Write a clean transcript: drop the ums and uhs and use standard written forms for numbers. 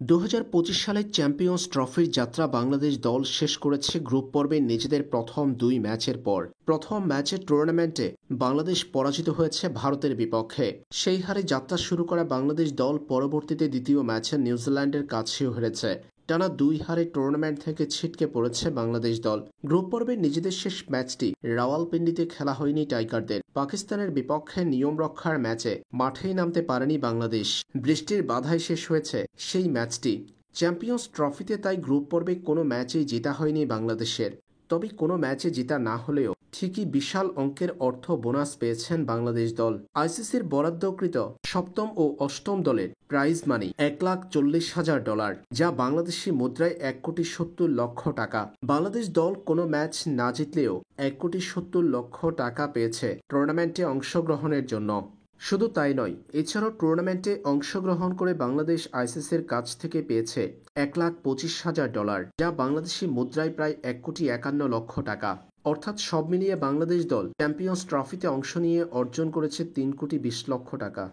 ২০২৫ সালের চ্যাম্পিয়ন্স ট্রফির যাত্রা বাংলাদেশ দল শেষ করেছে গ্রুপ পর্বে নিজেদের প্রথম দুই ম্যাচের পর। প্রথম ম্যাচের টুর্নামেন্টে বাংলাদেশ পরাজিত হয়েছে ভারতের বিপক্ষে। সেই হারে যাত্রা শুরু করা বাংলাদেশ দল পরবর্তীতে দ্বিতীয় ম্যাচে নিউজিল্যান্ডের কাছেও হেরেছে। টানা ২ হারে টুর্নামেন্ট থেকে ছিটকে পড়েছে বাংলাদেশ দল। গ্রুপ পর্বের নিজেদের শেষ ম্যাচটি রাওয়ালপিন্ডিতে খেলা হয়নি টাইগারদের। পাকিস্তানের বিপক্ষে নিয়ম রক্ষার ম্যাচে মাঠেই নামতে পারেনি বাংলাদেশ। বৃষ্টির বাধায় শেষ হয়েছে সেই ম্যাচটি। চ্যাম্পিয়ন্স ট্রফিতে তাই গ্রুপ পর্বে কোনো ম্যাচেই জেতা হয়নি বাংলাদেশের। তবে কোনো ম্যাচে জেতা না হলেও ঠিকই বিশাল অঙ্কের অর্থ বোনাস পেয়েছেন বাংলাদেশ দল। আইসিসির বরাদ্দকৃত সপ্তম ও অষ্টম দলের প্রাইজ মানি $1,40,000, যা বাংলাদেশি মুদ্রায় 1,70,00,000 টাকা। বাংলাদেশ দল কোনো ম্যাচ না জিতলেও 1,70,00,000 টাকা পেয়েছে টুর্নামেন্টে অংশগ্রহণের জন্য। শুধু তাই নয়, এছাড়াও টুর্নামেন্টে অংশগ্রহণ করে বাংলাদেশ আইসিসির কাছ থেকে পেয়েছে $1,25,000, যা বাংলাদেশি মুদ্রায় প্রায় 1,51,00,000 টাকা। অর্থাৎ সব মিলিয়ে বাংলাদেশ দল চ্যাম্পিয়ন্স ট্রফিতে অংশ নিয়ে অর্জন করেছে $3,20,00,000 টাকা।